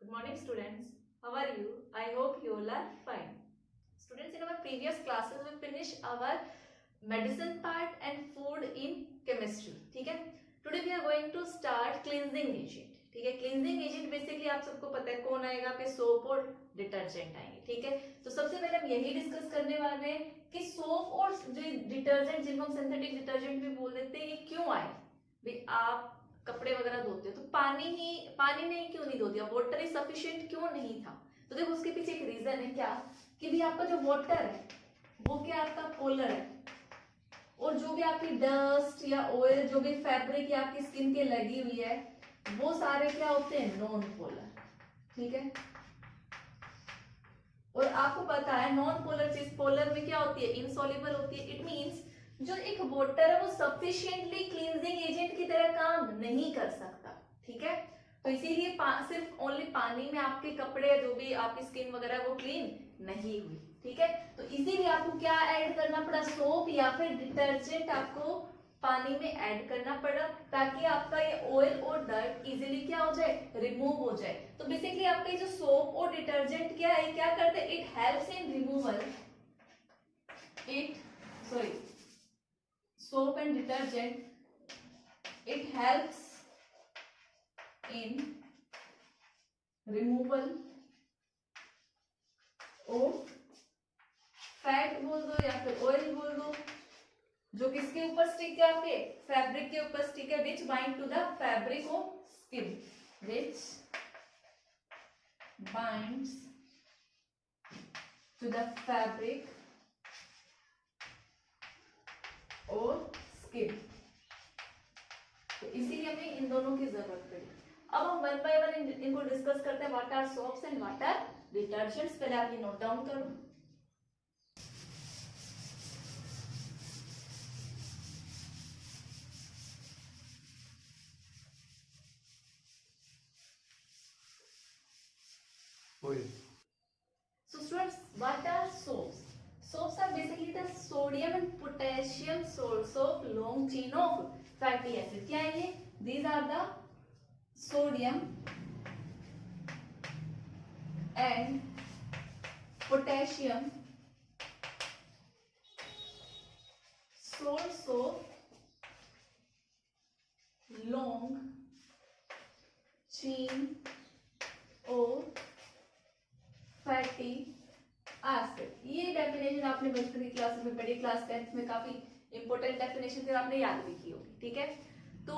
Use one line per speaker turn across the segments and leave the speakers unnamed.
Good morning, students. How are you? I hope you all are fine. Students, in our previous classes, we finished our medicine part and food in chemistry. ठीक है? Today we are going to start cleansing agent. ठीक है? Cleansing agent basically आप सबको पता है कौन आएगा, पे सोप और डिटर्जेंट आएंगे. ठीक है? तो सबसे पहले हम यही डिस्कस करने वाले हैं कि सोप और जो डिटर्जेंट, जिनको हम सिंथेटिक डिटर्जेंट भी बोल देते हैं, ये क्यों आए. भाई आप कपड़े वगैरह धोते हो तो पानी नहीं क्यों नहीं धो दिया, वाटर इज सफिशिएंट क्यों नहीं था. तो देखो उसके पीछे एक रीजन है क्या, कि भी आपका जो वाटर है वो क्या आपका पोलर है, और जो भी आपकी डस्ट या ऑयल जो भी फैब्रिक या आपकी स्किन के लगी हुई है वो सारे क्या होते हैं, नॉन पोलर. ठीक है, और आपको पता है नॉन पोलर चीज पोलर में क्या होती है, इनसॉल्युबल होती है. इट मींस जो एक वाटर है वो सफिशिएंटली क्लींजिंग एजेंट की तरह काम नहीं कर सकता. ठीक है, तो इसीलिए सिर्फ ओनली पानी में आपके कपड़े जो भी आपकी स्किन वगैरह वो क्लीन नहीं हुई. ठीक है, तो इसीलिए आपको क्या ऐड करना पड़ा, सोप या फिर डिटर्जेंट आपको पानी में ऐड करना पड़ा, ताकि आपका ये ऑयल और डर्ट इजीली क्या हो जाए, रिमूव हो जाए. तो बेसिकली आपका ये जो सोप और डिटर्जेंट क्या है, क्या करते हैं, it helps in removal, soap and detergent, it helps in removal of fat बोल दो या फिर ऑयल बोल दो, जो किसके ऊपर स्टिक है, आपके फैब्रिक के ऊपर स्टिक है, which bind to the fabric of skin, which binds to the fabric और स्किन. तो इसीलिए हमें इन दोनों की जरूरत पड़ी. अब हम वन बाय वन इनको डिस्कस करते हैं. What are soaps and what are detergents. पहले आप ये नोट डाउन करो. So students, what are soaps? Soaps are basically the sodium and potassium salts of long chain of fatty acid. क्या है ये? These are the sodium and potassium salts of long chain of fatty acid. ये definition आपने बचपन की classes में पढ़ी, class 10th में काफी इंपॉर्टेंट डेफिनेशन थी, आपने याद भी की होगी. ठीक है, तो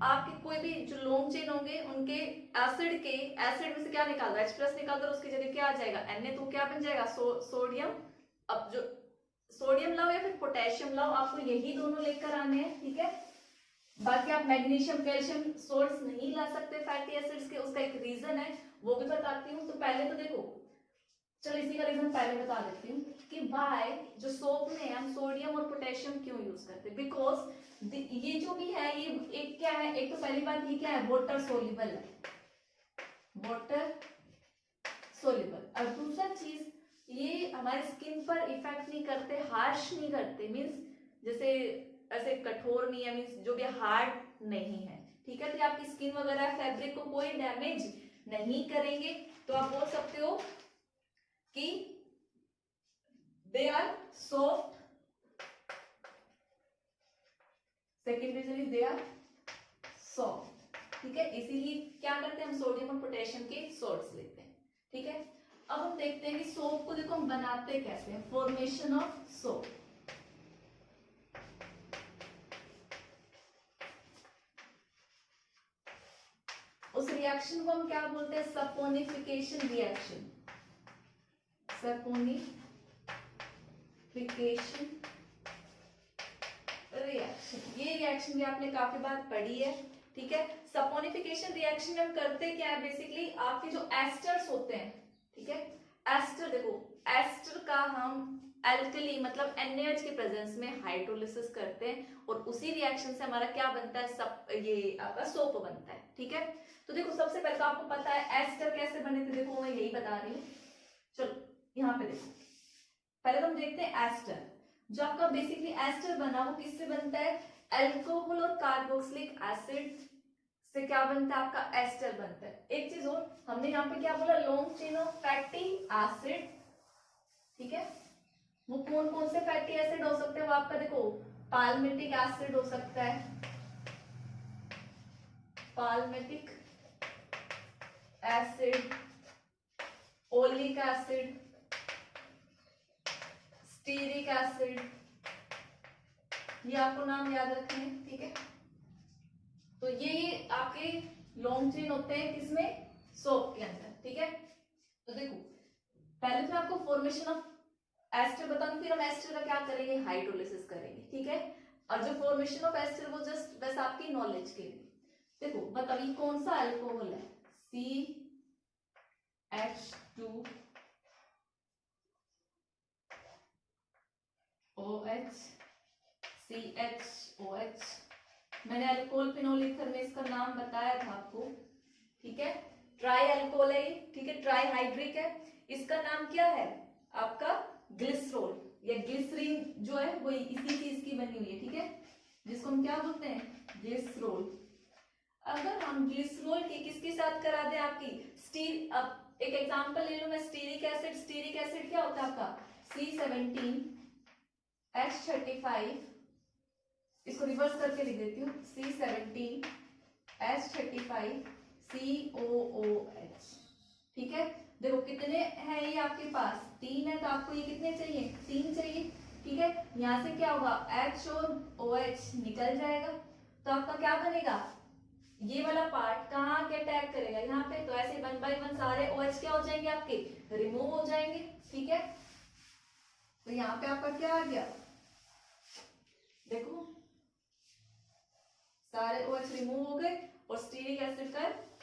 आपके कोई भी जो लॉन्ग चेन होंगे उनके एसिड में से क्या निकाल दो, H प्लस निकाल दो, उसकी जगह क्या आ जाएगा, Na. तो क्या बन जाएगा, सोडियम. अब जो सोडियम लाओ या फिर पोटेशियम लाओ, आपको यही दोनों लेकर आने हैं. ठीक है, बाकी आप मैग्नीशियम कैल्शियम सोर्स नहीं ला सकते फैटी एसिड्स के, उसका एक रीजन है, वो भी बताती हूँ. तो पहले तो देखो, चलो इसी का रीजन पहले बता देती हूँ कि भाई जो सोप में हम सोडियम और पोटेशियम क्यों यूज करते हैं. बिकॉज ये जो भी है ये एक क्या है, एक तो पहली बात ये क्या है, वाटर सोल्यूबल है, वाटर सोल्यूबल. और दूसरा चीज ये हमारे स्किन पर इफेक्ट नहीं करते, हार्श नहीं करते, मीन्स जैसे ऐसे कठोर नहीं है, मीन्स जो भी हार्ड नहीं है. ठीक है, तो आपकी स्किन वगैरह फैब्रिक को कोई डैमेज नहीं करेंगे. तो आप बोल सकते हो कि they are soft. Second reason is they are soft. ठीक है, इसीलिए क्या करते हैं हम सोडियम और पोटेशियम के सोर्स लेते हैं. ठीक है, अब हम देखते हैं कि सोप को देखो हम बनाते कैसे हैं. Formation of soap. उस रिएक्शन को हम क्या बोलते हैं, सपोनिफिकेशन रिएक्शन. सपोनिफिकेशन रिएक्शन, ये रिएक्शन भी आपने काफी बार पढ़ी है. ठीक है, सपोनिफिकेशन रिएक्शन में हम करते क्या है, बेसिकली आपके जो एस्टर्स होते हैं. ठीक है, एस्टर देखो, एस्टर का हम एल्कली मतलब NaOH के प्रेजेंस में हाइड्रोलिसिस करते हैं, और उसी रिएक्शन से हमारा क्या बनता है, ये आपका सोप बनता है. ठीक है, तो देखो सबसे पहले तो आपको पता है एस्टर कैसे बने थे, देखो मैं यही बता रही हूँ. चलो यहाँ पे देखो, पहले तो हम देखते हैं एस्टर. जो आपका बेसिकली एस्टर बना वो किससे बनता है, अल्कोहल और कार्बोक्सिलिक एसिड से क्या बनता है आपका एस्टर बनता है। एक चीज और, हमने यहाँ पे क्या बोला, long chain of fatty acid, ठीक है। वो कौन कौन से फैटी एसिड हो सकते हैं, वो आपका देखो, पाल्मिटिक एसिड हो सकता है, palmitic acid, oleic acid, stearic acid, ये आपको नाम याद रखने हैं, ठीक है। तो ये आपके लॉन्ग चेन होते हैं किसमें, सोप के अंदर, ठीक है। तो देखो पहले तो आपको फॉर्मेशन ऑफ एस्टर बताऊंगी, फिर हम एस्टर का क्या करेंगे, हाइड्रोलिसिस करेंगे, ठीक है। और जो फॉर्मेशन ऑफ एस्टर वो जस्ट बस आपकी नॉलेज के लिए। देखो बताओ ये कौन सा अल्कोहल है, CH2OH, CHOH। मैंने अल्कोहल फिनोल ईथर में इसका नाम बताया था आपको, ठीक है। ट्राई अल्कोहल है, ठीक है, ट्राई हाइड्रिक है। इसका नाम क्या है आपका, ग्लिसरॉल या ग्लिसरीन जो है वो इसी चीज की बनी हुई है, ठीक है, जिसको हम क्या बोलते हैं, ग्लिसरॉल। अगर हम ग्लिसरॉल की किसके साथ करा दें आपकी स्टील, अब एक एग्जांपल ले लो मैं, स्टीरिक एसिड। स्टीरिक एसिड क्या होता है आपका, C17H35, इसको रिवर्स करके लिख देती हूँ, C17H35COOH, ठीक है। देखो कितने हैं ये आपके पास, 3 है, तो आपको ये कितने चाहिए, 3 चाहिए, ठीक है। यहाँ से क्या होगा, H और OH निकल जाएगा, तो आपका क्या बनेगा, ये वाला पार्ट कहाँ के अटैक करेगा, यहाँ पे। तो ऐसे 1 बाय 1 सारे OH क्या हो जाएंगे आपके, रिमूव हो जाएंगे, ठीक है। तो यहाँ पे आपका क्या आ गया, देखो सारे OH रिमूव हो गए, और स्टीरिक एसिड का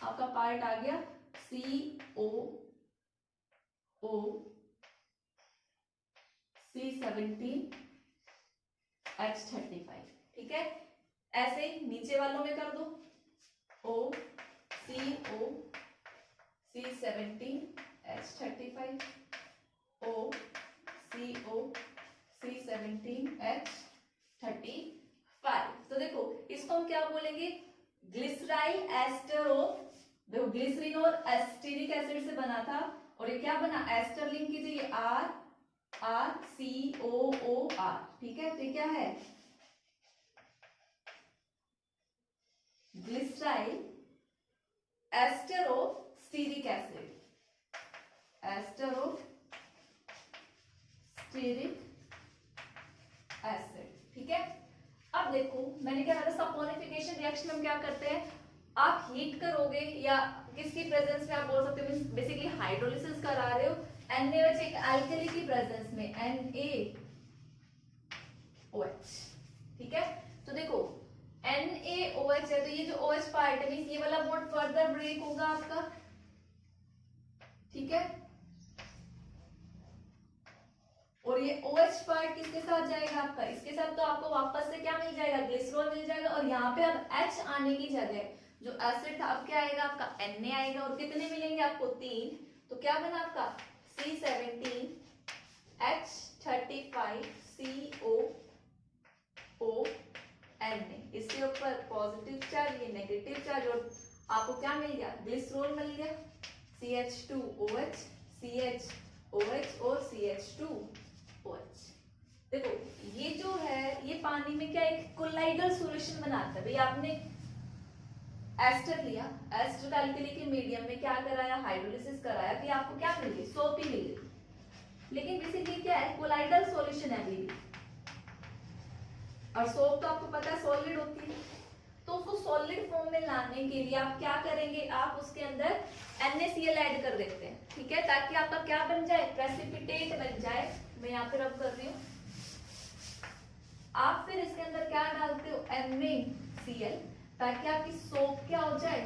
आपका पार्ट आ गया C17H35, ठीक है। ऐसे ही नीचे वालों में कर दो, C17H35, C17H35। तो देखो इसको हम क्या बोलेंगे, ग्लिसराइल एस्टर ऑफ, देखो ग्लिसरीन और एस्टेरिक एसिड से बना था, और ये क्या बना, एस्टर लिंक कीजिए, RCOOR, ठीक है। तो क्या है, glyceryl ester of stearic acid, ester of stearic acid, ठीक है। अब देखो मैंने क्या कहा, सपोनिफिकेशन रिएक्शन में क्या करते हैं, आप हीट करोगे या किसकी प्रेजेंस में, आप बोल सकते हो बेसिकली हाइड्रोलिसिस करा रहे हो, NaOH एक अल्कली की प्रेजेंस में, NaOH, ठीक है। तो देखो NaOH है, तो ये जो OH पार्ट है, ये वाला बॉन्ड फर्दर ब्रेक होगा आपका, ठीक है। और ये OH पार्ट किसके साथ जाएगा आपका, इसके साथ, तो आपको वापस से क्या मिल जाएगा, ग्लिसरॉल मिल जाएगा। और यहाँ पे अब H आने की जगह जो एसिड था, अब क्या आएगा आपका, Na आएगा, और कितने मिलेंगे आपको, 3। तो क्या बना आपका C17H35COONA, इसके ऊपर पॉजिटिव चार्ज, ये नेगेटिव चार्ज, और आपको क्या मिल गया, ग्लिसरॉल मिल गया, CH2OH, CHOH और CH2OH। देखो ये जो है, ये पानी में क्या एक कोलाइडल सॉल्यूशन बनाता है। भाई आपने एस्टर लिया, एस्टर अल्कली के मीडियम में क्या कराया, हाइड्रोलिसिस कराया, कि आपको क्या मिल गई, सोप ही मिल गई। लेकिन बेसिकली क्या है, कोलाइडल सॉल्यूशन है अभी भी, और सोप तो आपको पता है सॉलिड होती है। तो उसको सॉलिड फॉर्म में लाने के लिए आप क्या करेंगे, आप उसके अंदर NaCl ऐड कर देते हैं, ठीक है, ताकि आपका क्या बन जाए, प्रेसिपिटेट बन जाए। मैं यहाँ पे रब कर रही हूँ। आप फिर इसके अंदर क्या डालते हो, NaCl, ताकि आपकी सोप क्या हो जाए,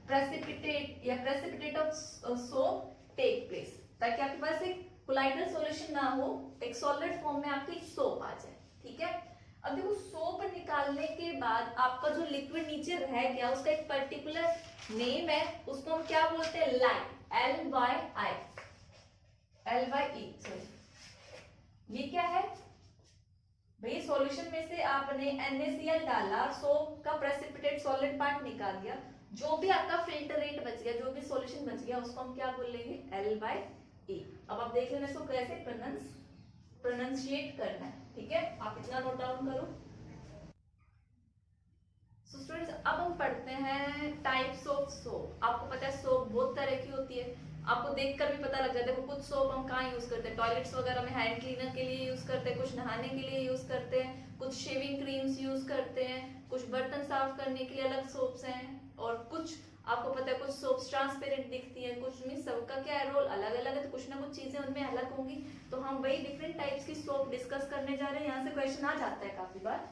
प्रेसिपिटेट या precipitate of soap take place, ताकि आपके पास एक कोलाइडल सॉल्यूशन ना हो, एक सॉलिड फॉर्म में आपकी सोप आ जाए, ठीक है। अब देखो सोप निकालने के बाद आपका जो लिक्विड नीचे रह गया, उसका एक पर्टिकुलर नेम है, उसको हम क्या बोलते हैं, लाइन, LYE, सॉरी, ये क्या है, भाई सॉल्यूशन में से आपने NaCl डाला, सोप का प्रेसिपिटेट सॉलिड पार्ट निकाल दिया, जो भी आपका फिल्टर रेट बच गया, जो भी सॉल्यूशन बच गया, उसको हम क्या बोलेंगे, L/A। अब आप देख लेना इसको कैसे प्रोनाउंशिएट करना है, ठीक है, आप इतना नोट डाउन करो। सो स्टूडेंट्स, अब हम पढ़ते हैं टाइप्स ऑफ सोप। आपको पता है सोप बहुत तरह की होती है, आपको देखकर भी पता लग जाता है। देखो कुछ सोप हम कहाँ यूज करते हैं, टॉयलेट्स वगैरह में हैंड क्लीनर के लिए यूज करते हैं, कुछ नहाने के लिए यूज करते हैं, कुछ शेविंग क्रीम्स यूज करते हैं, कुछ बर्तन साफ करने के लिए अलग सोप्स हैं, और कुछ आपको पता है कुछ सोप्स ट्रांसपेरेंट दिखती है, कुछ में सबका क्या है रोल अलग अलग है, तो कुछ ना कुछ चीजें उनमें अलग होंगी। तो हम वही डिफरेंट टाइप्स की सोप डिस्कस करने जा रहे हैं। यहाँ से क्वेश्चन आ जाता है काफी बार।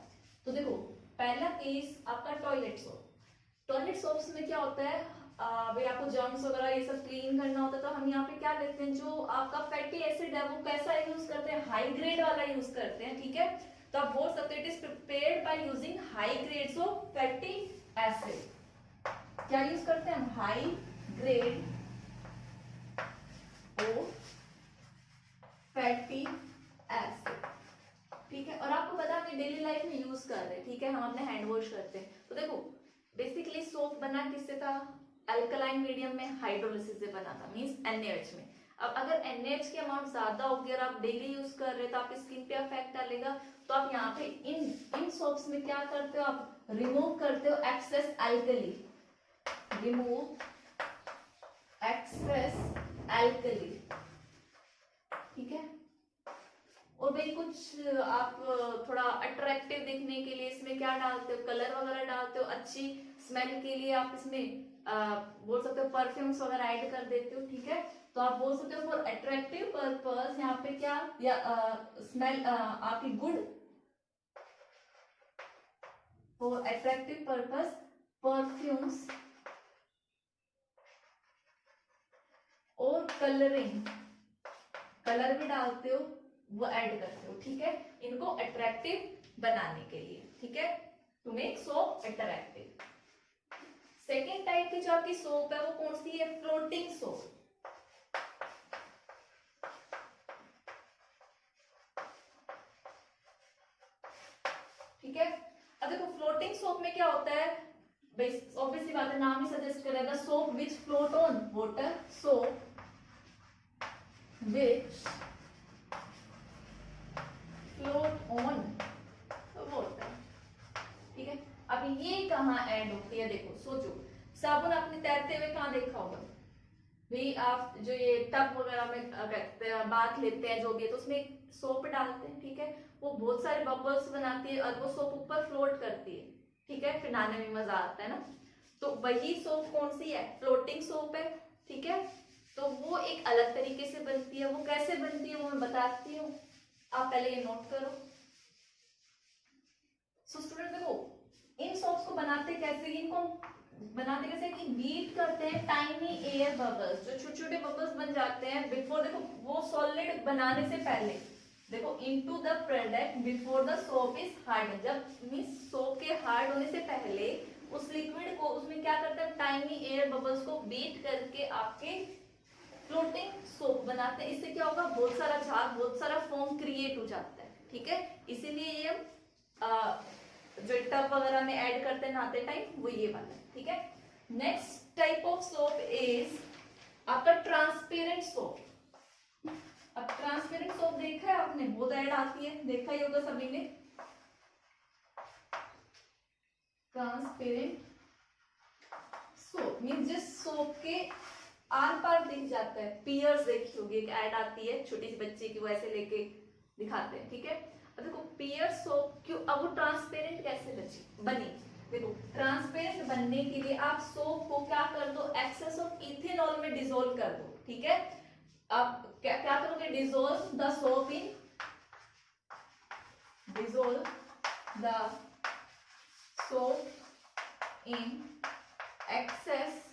तो देखो पहला केस आपका टॉयलेट सोप। टॉयलेट सोप्स में क्या होता है, भाई आपको जर्म्स वगैरह ये सब क्लीन करना होता है, तो हम यहाँ पे क्या लेते हैं, जो आपका फैटी एसिड है वो कैसा यूज करते हैं, हाई ग्रेड वाला यूज करते हैं, ठीक है। तो आप बोल सकते हो it is prepared by using high grades of fatty acid. क्या यूज करते हैं हम, high grade of fatty acid, ठीक है। और आपको पता है अपनी डेली लाइफ में यूज कर रहे हैं, ठीक है, हम अपने हैंड वॉश करते हैं। तो देखो बेसिकली सोप बना किससे था, अल्कलाइन मीडियम में हाइड्रोलिसिस से बना था, मींस NaH में। अब अगर NaH की अमाउंट ज्यादा होगी और आप डेली यूज कर रहे हैं तो आपकी स्किन पे इफेक्ट डालेगा। तो आप यहाँ पे इन सोप्स में क्या करते हो, आप रिमूव करते हो excess alkali, remove excess alkali, ठीक है। और भाई कुछ आप थोड़ा अट्रैक्टिव दिखने के लिए इसमें क्या डालते हो, कलर वगैरह डालते हो, अच्छी स्मेल के लिए आप इसमें बोल सकते हो परफ्यूम्स वगैरह ऐड कर देते हो, ठीक है। तो आप बोल सकते हो फॉर अट्रैक्टिव पर्पस, यहाँ पे क्या, या स्मेल आपकी good, for attractive purpose perfumes और कलरिंग, कलर भी डालते हो वो ऐड करते हो, ठीक है, इनको अट्रैक्टिव बनाने के लिए, ठीक है, to make soap attractive. Second type की जो आपकी सोप है वो कौन सी है, फ्लोटिंग सोप, ठीक है। अब देखो फ्लोटिंग सोप में क्या होता है, ऑब्वियसली बात है, नाम ही सजेस्ट करेगा, soap which float on water, soap which float on water, ठीक है। अब ये कहाँ ऐड होती है, देखो सोचो, साबुन आपने तैरते हुए कहाँ देखा होगा, भाई आप जो ये टब वगैरह में बाथ लेते हैं जो भी है, तो उसमें सोप डालते हैं, ठीक है, वो बहुत सारे बबल्स बनाती है और वो सोप ऊपर फ्लोट करती है, ठीक है, फिर नहाने में मजा आता है ना। तो वही सोप कौन सी है, फ्लोटिंग सोप है, ठीक है। तो वो एक अलग तरीके से बनती है, वो कैसे बनती है वो मैं बताती हूँ, आप पहले ये नोट करो। सो स्टूडेंट देखो इन सोप्स को बनाते कैसे, इनको बनाते कैसे कि बीट करते हैं टाइनी एयर बबल्स, जो छोटे छोटे बबल्स बन जाते हैं बिफोर, देखो वो सॉलिड बनाने से पहले, देखो into the product before the soap is hard, जब मींस सोप के हार्ड होने से पहले उस लिक्विड को उसमें क्या करते हैं, टाइनी एयर बबल्स को बीट करके आपके फ्लोटिंग सोप बनाते हैं। इससे क्या होगा, बहुत सारा झाग, बहुत सारा फोम क्रिएट हो जाता है, ठीक है। इसीलिए ये जो टब वगैरह में ऐड करते हैं नहाते टाइम, वो ये वाला है, ठीक है। Next type of soap is आपका ट्रांसपेरेंट सोप। अब ट्रांसपेरेंट सोप देखा है आपने, बहुत ऐड आती है, देखा ही होगा सभी ने। ट्रांसपेरेंट सोप मींस जिस सोप के आर पार दिख जाता है, पियर्स देखी होगी, एक ऐड आती है छोटी सी बच्ची की, वो ऐसे लेके दिखाते हैं, ठीक है। अब देखो पियर सोप क्यों, अब वो ट्रांसपेरेंट कैसे बनी, देखो ट्रांसपेरेंट बनने के लिए आप सोप को क्या कर दो, एक्सेस ऑफ इथेनॉल में डिसोल्व कर दो, ठीक है। अब क्या करोगे, dissolve the soap in, dissolve the soap in excess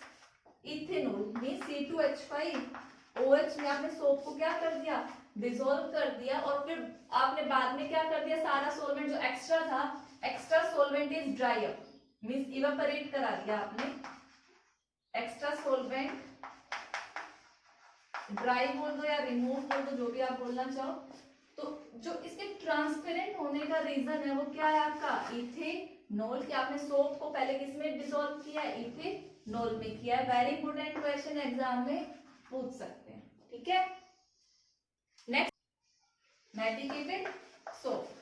ethanol mean C2H5OH में आपने सोप को क्या कर दिया, डिसॉल्व कर दिया, और फिर आपने बाद में क्या कर दिया, सारा सोलवेंट जो एक्स्ट्रा था, extra solvent is dry up means evaporate करा दिया आपने, एक्स्ट्रा सोलवेंट ड्राई बोल दो या रिमूव बोल दो, जो भी आप बोलना चाहो। तो जो इसके ट्रांसपेरेंट होने का रीजन है वो क्या है आपका इथेनॉल, कि आपने सोप को पहले किसमें डिसॉल्व किया है, इथेनॉल में किया है। वेरी इंपॉर्टेंट क्वेश्चन एग्जाम में पूछ सकते हैं, ठीक है। Next, medicated soap.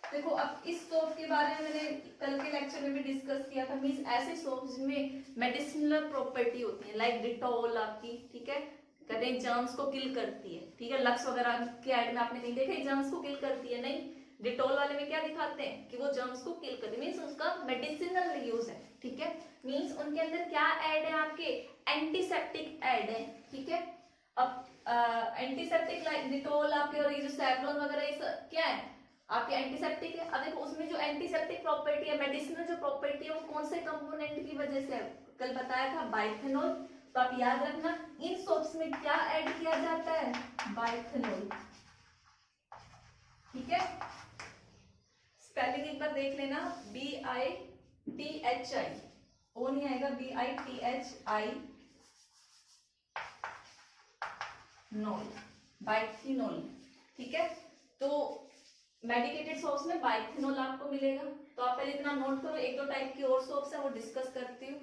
देखो अब इस सोप के बारे में मैंने कल के लेक्चर में भी डिस्कस किया था। मींस ऐसे सोप जिनमें मेडिसिनल प्रॉपर्टी होती है, लाइक डिटॉल आपकी, ठीक है, कहते हैं जर्म्स को किल करती है, ठीक है। लक्स वगैरह के ऐड में आपने कहीं देखा है जर्म्स को किल करती है, नहीं। डिटॉल वाले में क्या दिखाते हैं कि वो जर्म्स को किल करती है, मींस उसका मेडिसिनल यूज है, ठीक है। मींस उनके अंदर क्या ऐड है, आपके एंटीसेप्टिक ऐड है, ठीक है। अब एंटीसेप्टिक लाइक डिटॉल आपके, और ये जो सेवलॉन वगैरह ये क्या है आपके एंटीसेप्टिक है। अब देखो उसमें जो एंटीसेप्टिक प्रॉपर्टी है, मेडिसिनल जो प्रॉपर्टी है, वो कौन से कंपोनेंट की वजह से है, कल बताया था बाइथेनॉल। तो आप याद रखना इन सोप्स में क्या ऐड किया जाता है, बाइथेनॉल, ठीक है। स्पेलिंग एक बार देख लेना, BITHI, ओ नहीं आएगा, BITHI नॉल, बाइथेनॉल, ठीक है। तो मेडिकेटेड सोप्स में बाइथेनॉल आपको मिलेगा। तो आप पहले इतना नोट करो, एक दो टाइप की और सोप्स है वो डिस्कस करती हूँ।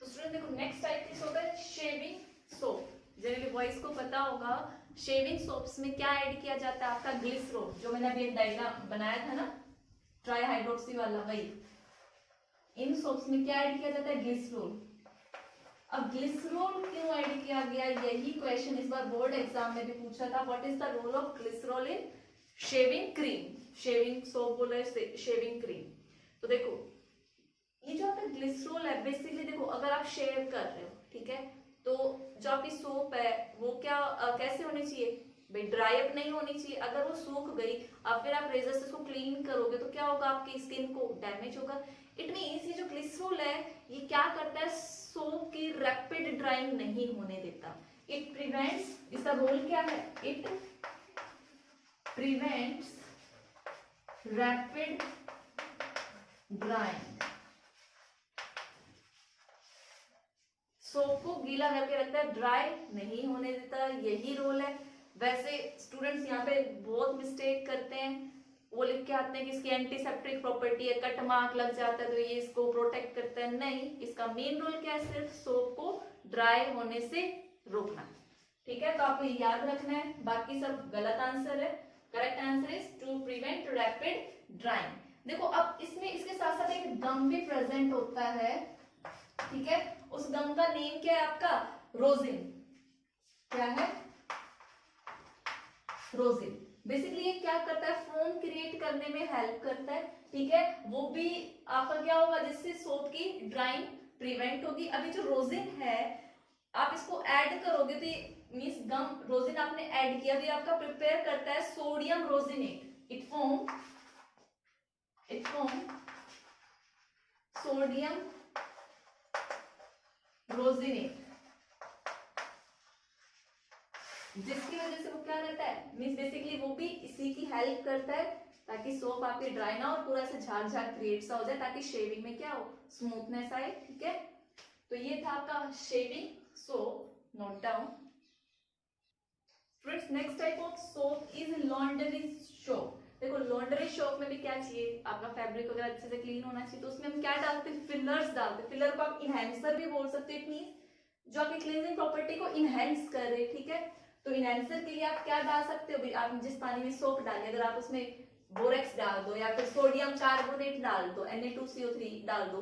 तो स्टूडेंट देखो नेक्स्ट टाइप की सोप है शेविंग सोप। जनरली बॉयज को पता होगा शेविंग सोप्स में क्या ऐड किया जाता है, आपका ग्लिसरॉल, जो मैंने अभी एक डायग्राम बनाया था ना ट्राई हाइड्रोक्सी वाला, वही। इन सोप्स में क्या ऐड किया जाता है, ग्लिसरॉल। अब ग्लिसरॉल क्यों ऐड किया गया, यही क्वेश्चन इस बार बोर्ड एग्जाम में भी पूछा था। What is the role of glycerol in shaving cream, shaving soap बोला है शेविंग क्रीम। तो देखो ये जो आपका ग्लिसरॉल है, बेसिकली देखो अगर आप शेव कर रहे हो, ठीक है, तो जो आपकी सोप है वो क्या कैसे होनी चाहिए भाई, ड्राई अप नहीं होनी चाहिए। अगर वो सूख गई अब फिर आप रेजर से उसको क्लीन करोगे तो क्या होगा, आपकी स्किन को डैमेज होगा। इट मीन्स ये जो ग्लिसरॉल है ये क्या करता है, सोप की रैपिड ड्राइंग नहीं होने देता। इट प्रिवेंट्स, इसका रोल क्या है, it prevents rapid drawing, soap को गीला करके रखता है, ड्राई नहीं होने देता, यही रोल है। वैसे स्टूडेंट्स यहाँ पे बहुत मिस्टेक करते हैं, वो लिख के आते हैं कि इसकी एंटीसेप्टिक प्रॉपर्टी है, कट मार्क लग जाता है तो ये इसको प्रोटेक्ट करता है, नहीं। इसका मेन रोल क्या है, सिर्फ सोप को ड्राई होने से रोकना, ठीक है। तो आपको याद रखना है, बाकी सब गलत आंसर है। Correct answer is to prevent rapid drying. देखो अब इसमें इसके साथ साथ एक गम भी प्रेजेंट होता है, ठीक है। उस गम का नेम क्या है आपका, रोजिन। क्या है, रोजिन। बेसिकली ये क्या करता है, फोम क्रिएट करने में हेल्प करता है, ठीक है। वो भी आपका क्या होगा, जिससे सोप की ड्राइंग प्रिवेंट होगी। अभी जो रोजिन है आप इसको ऐड करोगे तो ये मींस गम रोजिन आपने ऐड किया तो ये आपका प्रिपेयर करता है सोडियम रोजिनेट। इट फॉर्म सोडियम रोजिनेट, जिसकी वजह से वो क्या रहता है, मींस बेसिकली वो भी इसी की हेल्प करता है ताकि सोप आपकी ड्राई ना और पूरा से झाग झाग क्रिएट सा हो जाए, ताकि शेविंग में क्या हो, स्मूथनेस आए, ठीक है। तो ये था आपका shaving soap, note down. Friends next type of soap is laundry soap. देखो लॉन्ड्री सोप में भी क्या चाहिए, आपका फैब्रिक वगैरह अच्छे से क्लीन होना चाहिए, तो उसमें हम क्या डालते हैं, फिलर्स डालते हैं। फिलर को आप इनहेंसर भी बोल सकते हो, इट मींस जो आपकी क्लींजिंग प्रॉपर्टी को इनहेंस कर रहे, ठीक है। तो इनहेंसर के लिए आप क्या डाल सकते हो, आप जिस पानी में सोप डालें अगर आप उसमें बोरेक्स डाल दो या फिर सोडियम कार्बोनेट डाल दो, Na2CO3 डाल दो,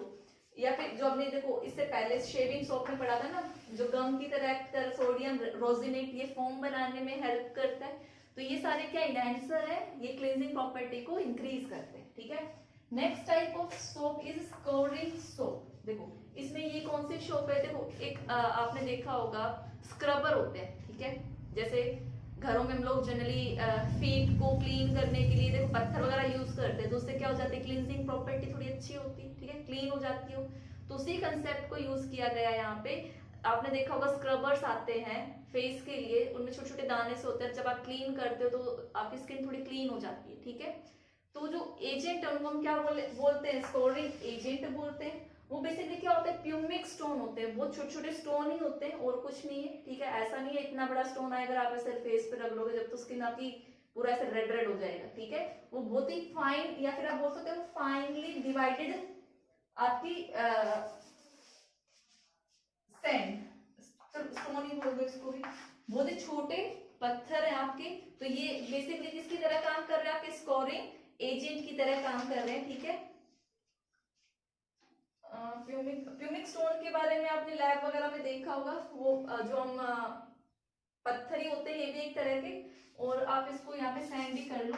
या फिर जो हमने देखो इससे पहले शेविंग सोप में पढ़ा था ना, जो गम की तरह सोडियम रोजिनेट ये फोम बनाने में हेल्प करता है। तो ये सारे क्या इनहेंसर है, ये क्लींजिंग प्रॉपर्टी को इंक्रीज करते हैं, ठीक है। Next type of soap is scoring soap. देखो इसमें ये कौन सी सोप है, देखो एक आपने देखा होगा स्क्रबर होते हैं, ठीक है। जैसे घरों में हम लोग जनरली फीट को क्लीन करने के लिए देखो पत्थर वगैरह यूज करते हैं, तो उससे क्या हो जाती है, क्लींजिंग प्रॉपर्टी थोड़ी अच्छी होती है, ठीक है, क्लीन हो जाती हो। तो उसी कंसेप्ट को यूज किया गया है यहाँ पे। आपने देखा होगा स्क्रबर्स आते हैं फेस के लिए, उनमें छोटे छोटे दाने से होते हैं, जब आप क्लीन करते हो तो आपकी स्किन थोड़ी क्लीन हो जाती है, ठीक है। तो जो एजेंट है उनको हम क्या बोलते हैं, स्कोरिंग एजेंट बोलते हैं। वो बेसिकली क्या होता है, प्यूमिक स्टोन होते हैं, बहुत छोटे छोटे स्टोन ही होते हैं और कुछ नहीं है, ठीक है। ऐसा नहीं है इतना बड़ा स्टोन आएगा, अगर आप ऐसे फेस पे रख लोगे जब तो स्किन आपकी पूरा ऐसे रेड रेड हो जाएगा, ठीक है। वो बहुत ही फाइन, या फिर आप बोल सकते हो फाइनली डिवाइडेड आपकी सैंड, स्टोन ही बोल दो इसको भी, बहुत ही छोटे पत्थर है आपके। तो ये बेसिकली किसकी तरह काम कर रहे हैं, आपके स्कोरिंग एजेंट की तरह काम कर रहे हैं, ठीक है। प्यूमिक स्टोन के बारे में आपने लैब वगैरह में देखा होगा, वो जो हम पत्थर ही होते हैं ये भी एक तरह के। और आप इसको यहाँ पे सैंडी कर लो,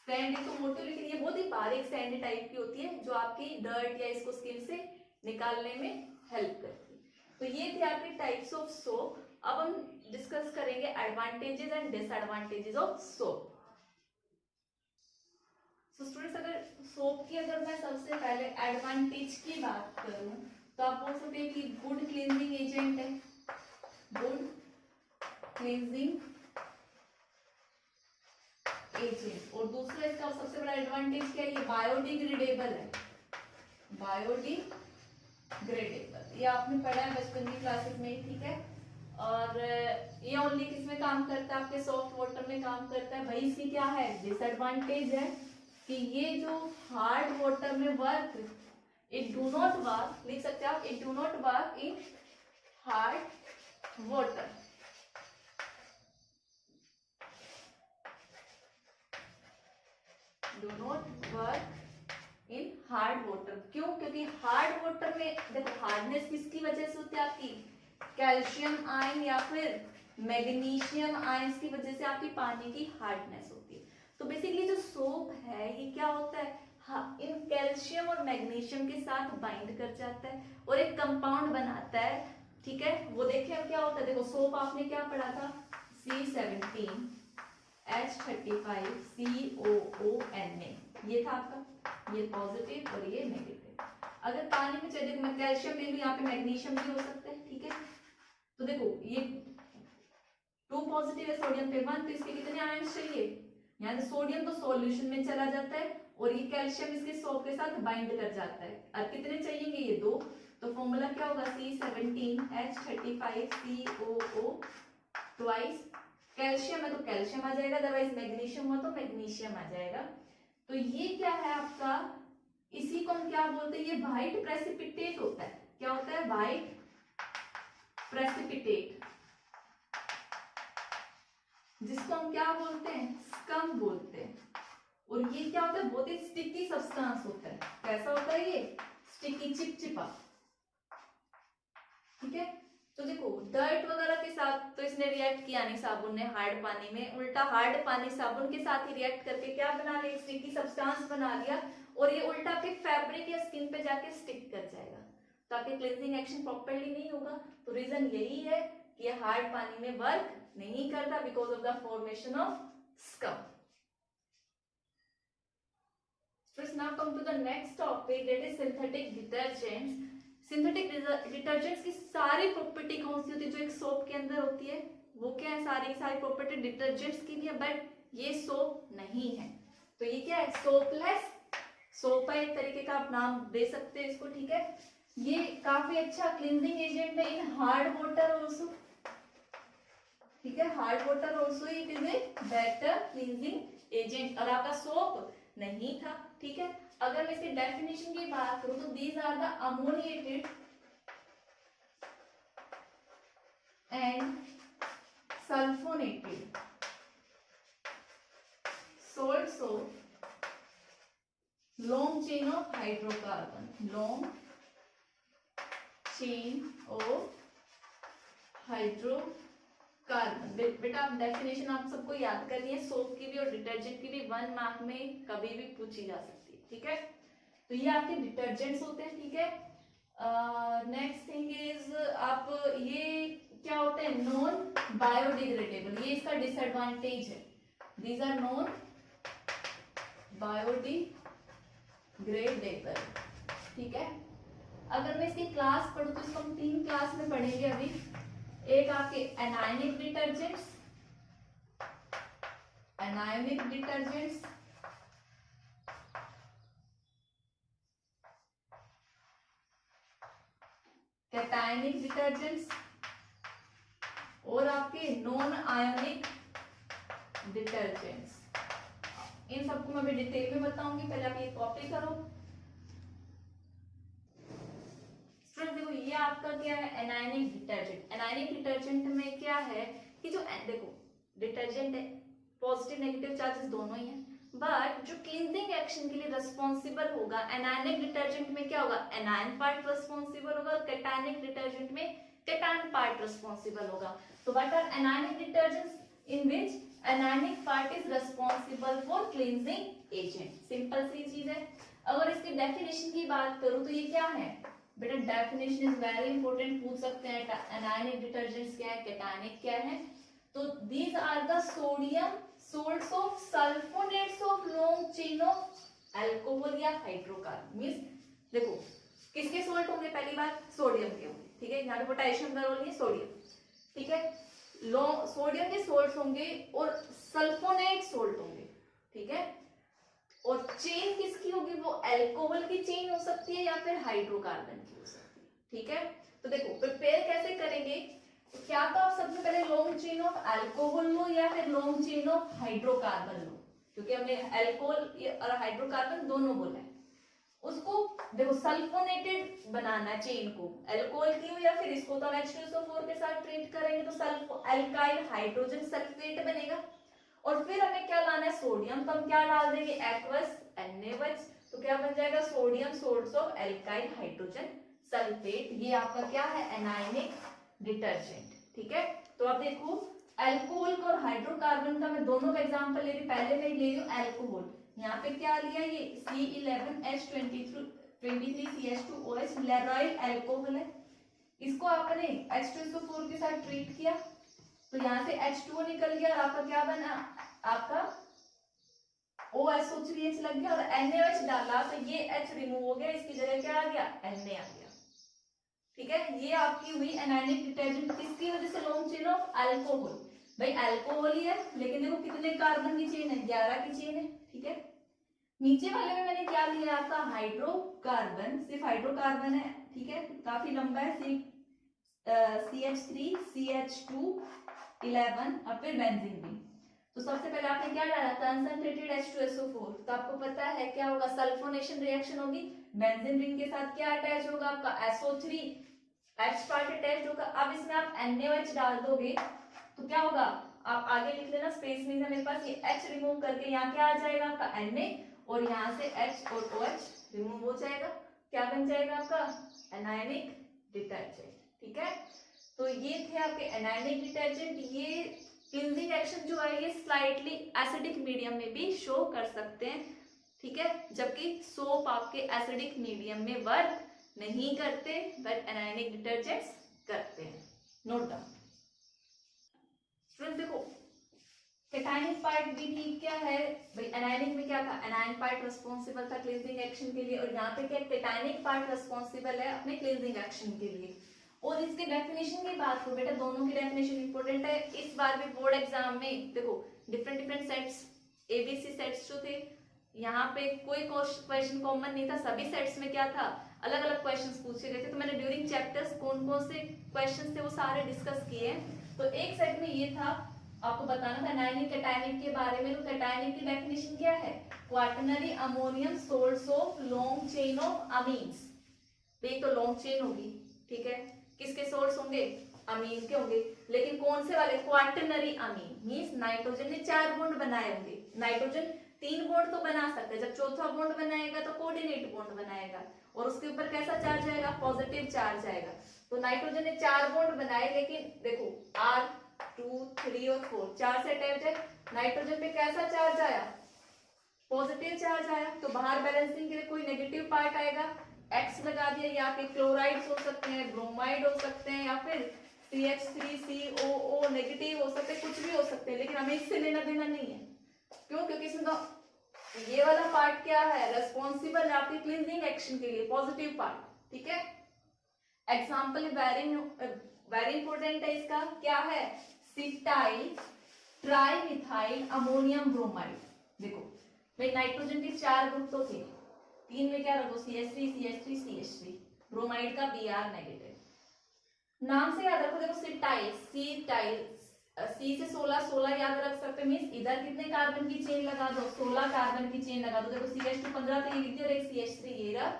सैंडी तो मोटी, लेकिन ये बहुत ही बारीक सैंडी टाइप की होती है जो आपकी डर्ट या इसको स्किन से निकालने में हेल्प करती है। तो ये थे आपके टाइप्स ऑफ सोप। अब हम डिस्कस करेंगे advantages and disadvantages of soap. तो स्टूडेंट्स, अगर सोप की अगर मैं सबसे पहले एडवांटेज की बात करूं तो आप बोल सकते हैं कि गुड क्लींजिंग एजेंट है, गुड क्लींजिंग एजेंट। और दूसरा इसका सबसे बड़ा एडवांटेज क्या है, ये बायोडिग्रेडेबल है, बायोडिग्रेडेबल। ये आपने पढ़ा है बचपन की क्लासेस में ही, ठीक है। और ये ओनली किस में काम करता है, आपके सॉफ्ट वाटर में काम करता है। भाई इसकी क्या है डिसएडवांटेज है कि ये जो हार्ड वाटर में work, it do not work, लिख सकते हैं आप, it do not work in hard water. Do not work in hard water. क्यों? क्योंकि हार्ड वाटर में देखो हार्डनेस किसकी वजह से होती है, आपकी कैल्शियम आयन या फिर मैग्नीशियम आयंस की वजह से आपकी पानी की हार्डनेस होती है। तो बेसिकली जो सोप है ये क्या होता है, इन कैल्शियम और मैग्नीशियम के साथ बाइंड कर जाता है और एक कंपाउंड बनाता है, ठीक है। वो देखिए अब क्या होता है, देखो सोप आपने क्या पढ़ा था, C17H35COONA, ये था आपका, ये पॉजिटिव और ये नेगेटिव। अगर पानी में चाहिए, देखो मैं कैल्शियम ले लूं, यहाँ पे मैग्नीशियम भी हो सकता है, ठीक है। तो देखो ये 2 पॉजिटिव है सोडियम पे 1, तो इसके कितने आयंस चाहिए, यानी सोडियम तो सॉल्यूशन में चला जाता है और ये कैल्शियम इसके सोप के साथ बाइंड कर जाता है। अब कितने चाहिएंगे, ये 2। तो फॉर्मूला क्या होगा, C17H35COO ट्वाइस कैल्शियम है तो कैल्शियम आ जाएगा, अदरवाइज मैग्नीशियम हुआ तो मैग्नीशियम आ जाएगा। तो ये क्या है आपका, इसी को हम क्या बोलते हैं, ये व्हाइट प्रेसिपिटेट होता है। क्या होता है, व्हाइट प्रेसिपिटेट, जिसको हम क्या बोलते हैं, स्कम बोलते हैं। और ये क्या होता है, बहुत ही स्टिकी सब्सटेंस होता है। कैसा होता है ये, स्टिकी, चिपचिपा, ठीक है। तो देखो डर्ट वगैरह के साथ तो इसने रिएक्ट किया नहीं, साबुन ने हार्ड पानी में, उल्टा हार्ड पानी साबुन के साथ ही रिएक्ट करके क्या बना लिया, स्टिकी सब्सटेंस बना लिया और ये उल्टा आपके फैब्रिक या स्किन पे जाके स्टिक कर जाएगा, तो आपके क्लींजिंग एक्शन प्रॉपर्ली नहीं होगा। तो रीजन यही है कि ये हार्ड पानी में वर्क नहीं करता because of the formation of scum. Now come to the next topic, that is synthetic detergents. Synthetic detergents की सारी प्रॉपर्टी कौन सी होती है जो एक सोप के अंदर होती है, वो क्या है, सारी सारी प्रॉपर्टी डिटर्जेंट्स की भी है, बट ये सोप नहीं है। तो ये क्या है, सोपलेस सोप है, एक तरीके का आप नाम दे सकते हैं इसको, ठीक है। ये काफी अच्छा क्लींजिंग एजेंट है इन हार्ड वाटर ऑल्सो, ठीक है। Hard water also it is a better cleansing agent, और आपका सोप नहीं था, ठीक है। अगर मैं इसके डेफिनेशन की बात करूं तो these are the ammoniated and sulphonated salts of long chain of hydrocarbon, long chain of hydrocarbon. बेटा आप डेफिनेशन आप सबको याद करनी है, सोप की भी और डिटर्जेंट की भी 1 मार्क में कभी भी पूछी जा सकती है, ठीक है। तो ये आपके डिटर्जेंट्स होते हैं, ठीक है। नेक्स्ट थिंग इज आप ये क्या होते हैं, नॉन बायोडिग्रेडेबल, ये इसका डिसएडवांटेज है। दीज आर नॉन बायोडिग्रेडेबल, ठीक है। अगर मैं इसकी क्लास पढ़ूं तो इसको हम 3 क्लास में पढ़ेंगे अभी। एक आपके anionic detergents, anionic detergents, cationic detergents और आपके नॉन आयोनिक डिटर्जेंट्स। इन सबको मैं अभी डिटेल में बताऊंगी, पहले आप ये कॉपी करो। स्टूडेंट देखो ये आपका क्या है, एनायनिक डिटर्जेंट। एनायनिक डिटर्जेंट में क्या है कि जो देखो डिटर्जेंट है, पॉजिटिव नेगेटिव चार्जेस दोनों ही हैं, बट जो क्लींजिंग एक्शन के लिए रिस्पॉन्सिबल होगा एनायनिक डिटर्जेंट में क्या होगा, एनायन पार्ट रिस्पॉन्सिबल होगा, और कैटायनिक डिटर्जेंट में कैटायन पार्ट रिस्पॉन्सिबल होगा। तो what are anionic detergents in which anionic part is responsible for cleansing agent. Simple सी चीज है। अगर इसकी डेफिनेशन की बात करूं तो ये क्या है बेटा, डेफिनेशन इज वेरी इंपॉर्टेंट, पूछ सकते हैं एनायनिक डिटर्जेंट्स क्या है, कैटायनिक क्या है। तो these are the sodium salts of sulfonates of long chain of alcohol या हाइड्रोकार्बन। मींस देखो किसके सोल्ट होंगे, पहली बात सोडियम के होंगे, ठीक है, यहाँ पे पोटेशियम का रोल नहीं, सोडियम, ठीक है। सोडियम के सोल्ट होंगे और सल्फोनेट सोल्ट होंगे, ठीक है। और चेन किसकी होगी, वो अल्कोहल की चेन हो सकती है या फिर हाइड्रोकार्बन की हो सकती है, ठीक है। तो देखो प्रिपेयर कैसे करेंगे, क्या तो आप सबसे पहले लॉन्ग चेन ऑफ अल्कोहल लो या फिर लॉन्ग चेन ऑफ हाइड्रोकार्बन लो, क्योंकि हमने अल्कोहल और हाइड्रोकार्बन दोनों बोला है। उसको देखो सल्फोनेटेड बनाना चेन को, अल्कोहल की हो या फिर इसको तो हम H2SO4 के साथ ट्रीट करेंगे तो सल्फो अल्काइल हाइड्रोजन सल्फेट बनेगा। और फिर हमें क्या लाना है, सोडियम, तो हम क्या डाल देंगे, एक्वस NaOH, तो क्या बन जाएगा, sodium salts of alkyl hydrogen sulphate. ये आपका क्या है, एनायनिक डिटर्जेंट, ठीक है। तो आप देखो अल्कोहल का और हाइड्रोकार्बन का मैं दोनों का एग्जांपल ले रही हूँ, पहले मैं ले रही हूँ अल्कोहल। यहाँ पे क्या लिया, ये C11H23CH2OH लेराइल अल्कोहल है। इसको आपने H2SO4 के साथ ट्रीट किया तो यहाँ से H2O निकल गया और आपका क्या बना, आपका OSO3H लग गया और NaOH डाला तो ये H रिमूव हो गया, इसकी जगह क्या आ गया, Na आ गया, ठीक है। ये आपकी हुई एनायनिक डिटर्जेंट, किसकी वजह से, लॉन्ग चेन ऑफ अल्कोहल। भाई अल्कोहल ही है लेकिन देखो कितने कार्बन की चेन है, 11 की चेन है, ठीक है। नीचे वाले में मैंने क्या लिया, आपका हाइड्रोकार्बन, सिर्फ हाइड्रोकार्बन है, ठीक है, काफी लंबा है, CH3 CH2 11 और फिर बेंजीन रिंग। तो सबसे पहले आपने क्या डाला, कंसंट्रेटेड H2SO4, तो आपको पता है क्या होगा, सल्फोनेशन रिएक्शन होगी, बेंजीन रिंग के साथ क्या अटैच होगा, आपका SO3 H पार्ट अटैच होगा। अब इसमें आप NaOH डाल दोगे तो क्या होगा, आप आगे लिख लेना, स्पेस में मेरे पास ये H रिमूव करके यहाँ क्या आ जाएगा, आपका Na, और यहाँ से H और OH रिमूव हो जाएगा, क्या बन जाएगा आपका एनायनिक डिटर्जेंट, ठीक है। तो ये थे आपके एनायनिक डिटर्जेंट। ये क्लींजिंग एक्शन जो है ये स्लाइटली एसिडिक मीडियम में भी शो कर सकते हैं, ठीक है, जबकि सोप आपके एसिडिक मीडियम में वर्क नहीं करते बट एनायनिक डिटर्जेंट्स करते हैं। Note down student. देखो कैटायनिक पार्ट भी ठीक क्या है भाई, एनायनिक में क्या था, एनायन पार्ट रिस्पॉन्सिबल था क्लींजिंग एक्शन के लिए, और यहाँ पे क्या कैटायनिक पार्ट रिस्पॉन्सिबल है अपने क्लींजिंग एक्शन के लिए। और इसके डेफिनेशन की बात करो बेटा, दोनों की डेफिनेशन इंपॉर्टेंट है। इस बार भी बोर्ड एग्जाम में देखो डिफरेंट सेट्स ABC सेट्स जो थे, यहाँ पे कोई क्वेश्चन कॉमन नहीं था, सभी सेट्स में क्या था, अलग अलग क्वेश्चंस पूछे गए थे। तो मैंने ड्यूरिंग चैप्टर्स कौन कौन से क्वेश्चंस थे वो सारे डिस्कस किए हैं। तो एक सेट में ये था, आपको बताना था एनायनिक कैटायनिक के बारे में। तो कैटायनिक की डेफिनेशन क्या है, quaternary ammonium source of long chain of amines. एक तो लॉन्ग चेन होगी, ठीक है, किसके सोर्स होंगे, अमीन के होंगे, लेकिन कौन से वाले, क्वाटरनरी अमीन, मींस नाइट्रोजन ने 4 बॉन्ड बनाए होंगे। नाइट्रोजन 3 बॉन्ड तो बना सकता है, जब चौथा बॉन्ड बनाएगा तो कोऑर्डिनेट बॉन्ड बनाएगा और उसके ऊपर कैसा चार्ज आएगा, पॉजिटिव चार्ज आएगा। तो नाइट्रोजन ने 4 बॉन्ड बनाए, लेकिन देखो R2 3 और 4 4 से अटैच है, नाइट्रोजन पे कैसा चार्ज आया, पॉजिटिव चार्ज आया। तो बाहर बैलेंसिंग के लिए कोई नेगेटिव पार्ट आएगा, X लगा दिया, या फिर क्लोराइड्स हो सकते हैं, ब्रोमाइड हो सकते हैं, या फिर CH3COO नेगेटिव हो सकते हैं, कुछ भी हो सकते हैं, लेकिन हमें इससे लेना देना नहीं है। क्यों, क्योंकि इसमें तो ये वाला पार्ट क्या है, रेस्पॉन्सिबल है आपकी क्लींजिंग एक्शन के लिए, पॉजिटिव पार्ट, ठीक है। एग्जाम्पल वेरी इंपॉर्टेंट है इसका, क्या है, सिटाइल ट्राइमिथाइल अमोनियम ब्रोमाइड। देखो भाई नाइट्रोजन के 4 ग्रुप तो थे, 3 में क्या रखो, CH3 CH3 CH3, ब्रोमाइड का Br नेगेटिव, नाम से याद रखो, देखो सिटाइल, सी टाइल, सी से 16, 16 याद रख सकते मीन्स इधर कितने कार्बन की चेन लगा दो, 16 कार्बन की चेन लगा दो। देखो CH2 15 तो ये लिख दिया, और एक CH3 ये रहा,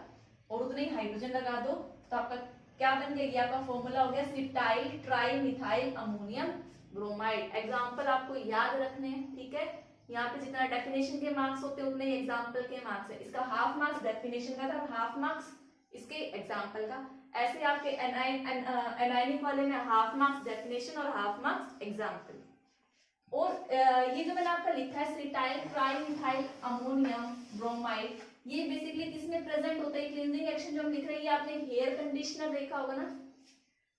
और उतने ही हाइड्रोजन लगा दो, तो आपका क्या बन गया, ये आपका फॉर्मूला हो गया cetyl tri methyl ammonium bromide. Example आपको याद रखने हैं, ठीक है। यहाँ पे जितना डेफिनेशन के मार्क्स होते हैं उतने ही एग्जाम्पल के मार्क्स है। इसका हाफ मार्क्स डेफिनेशन का था, हाफ मार्क्स इसके एग्जाम्पल का। ऐसे आपके एनाइनिक वाले में हाफ मार्क्स डेफिनेशन और हाफ मार्क्स एग्जाम्पल। और ये जो मैंने आपका लिखा है सिटाइल ट्राईमिथाइल अमोनियम ब्रोमाइड, ये बेसिकली किसमें प्रेजेंट होता है, क्लींजिंग एक्शन जो हम लिख रहे हैं, ये आपने हेयर कंडीशनर देखा होगा ना,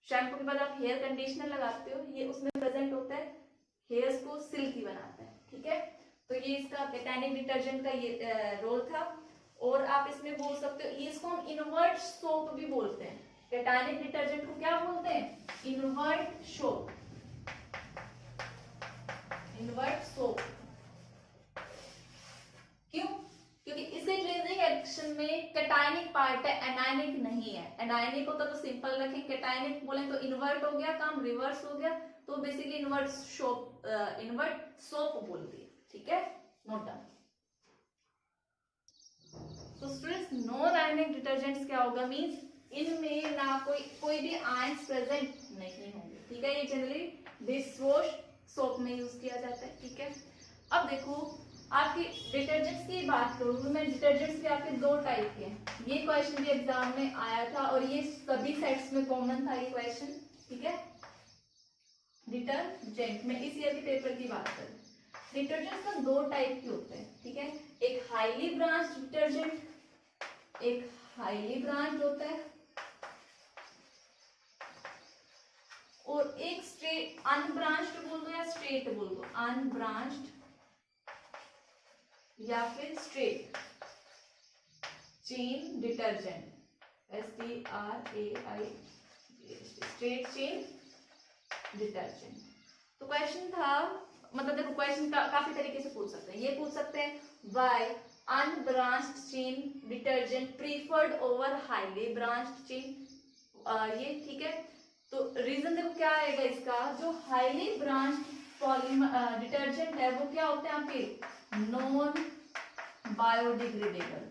शैम्पू के बाद आप हेयर कंडीशनर लगाते हो, ये उसमें प्रेजेंट होता है, हेयर्स को सिल्की बनाता है, ठीक है। तो ये इसका केटानिक डिटर्जेंट का ये रोल था। और आप इसमें बोल सकते हो, इसको हम इनवर्ट सोप भी बोलते हैं। केटानिक डिटर्जेंट को क्या बोलते हैं, इनवर्ट सोप, इनवर्ट सोप। क्यों, क्योंकि इसके क्लींजिंग एक्शन में केटायनिक पार्ट है, एनायनिक नहीं है। एनायनिक होता तो सिंपल रखें, केटायनिक बोले तो इन्वर्ट हो गया, काम रिवर्स हो गया, तो बेसिकली इन्वर्ट सोप बोल दिए, ठीक है, नोट डाउन। तो स्टूडेंट्स नॉन आयनिक डिटर्जेंट्स क्या होगा, मींस इनमें ना कोई भी आयंस प्रेजेंट नहीं होंगे, ठीक है। ये जनरली डिशवॉश सोप में यूज किया जाता है, ठीक है। अब देखो आपके डिटर्जेंट्स की बात करूँ तो मैं डिटर्जेंट्स के आपके दो टाइप के हैं। ये क्वेश्चन भी एग्जाम में आया था और ये सभी सेट्स में कॉमन था ये क्वेश्चन, ठीक है। डिटर्जेंट में इस ईयर के पेपर की बात करें, डिटर्जेंट्स ना दो टाइप के होते हैं, ठीक है। एक हाईली ब्रांच्ड डिटर्जेंट, एक हाईली ब्रांच्ड होता है, और एक स्ट्रेट अनब्रांच्ड बोल दो या स्ट्रेट बोल दो, अनब्रांच्ड या फिर straight chain detergent, STRAI, straight chain detergent. तो क्वेश्चन था, मतलब देखो क्वेश्चन काफी तरीके से पूछ सकते हैं। ये पूछ सकते हैं why unbranched chain detergent preferred over highly branched chain, ये ठीक है। तो रीजन देखो क्या आएगा इसका, जो हाईली ब्रांच्ड पॉलीमर डिटर्जेंट है वो क्या होते हैं आपके नॉन बायोडिग्रेडेबल,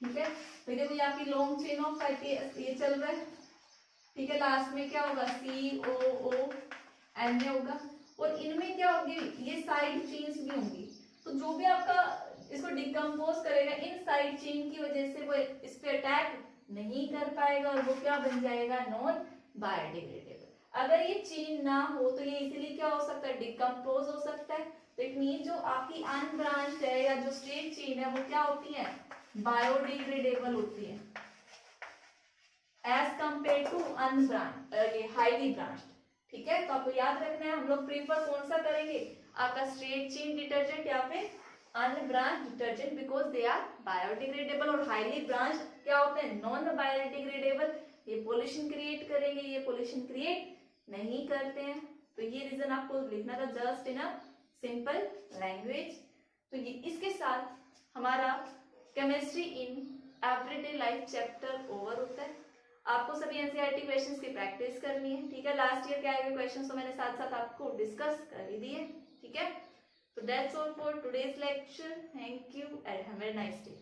ठीक है। तो देखो ये आपकी लॉन्ग चेन ऑफ फैटी ये चल रहा है, ठीक है। लास्ट में क्या होगा, COON होगा, और इनमें क्या होगी, ये साइड चेन्स भी होंगी। तो जो भी आपका इसको डिकम्पोज करेगा इन साइड चेन की वजह से वो इस पे अटैक नहीं कर पाएगा और वो क्या बन जाएगा, नॉन बायोडिग्रेडेबल। अगर ये चेन ना हो तो ये इजीली क्या हो सकता है, डिकम्पोज हो सकता है। तो इट मीन जो आपकी अनब्रांच्ड है या जो स्ट्रेट चेन है वो क्या होती है, बायोडिग्रेडेबल होती है एज कंपेयर टू अनब्रांच, ये हाईली ब्रांच्ड, ठीक है। तो आपको याद रखना है हम लोग प्रीफर कौन सा करेंगे, आपका स्ट्रेट चेन डिटर्जेंट या फिर unbranch detergent, because they are biodegradable. और हाईली ब्रांच क्या होते हैं, नॉन बायोडिग्रेडेबल, ये पॉल्यूशन क्रिएट करेंगे, ये पॉल्यूशन क्रिएट नहीं करते हैं। तो ये रीजन आपको लिखना था just in a simple language. तो ये इसके साथ हमारा chemistry in everyday life chapter over होता है। आपको सभी एनसीईआरटी क्वेश्चंस की प्रैक्टिस करनी है, ठीक है। लास्ट ईयर के आए हुए क्वेश्चंस तो मैंने साथ साथ आपको डिस्कस कर ही दिए, ठीक है। So that's all for today's lecture. Thank you and have a nice day.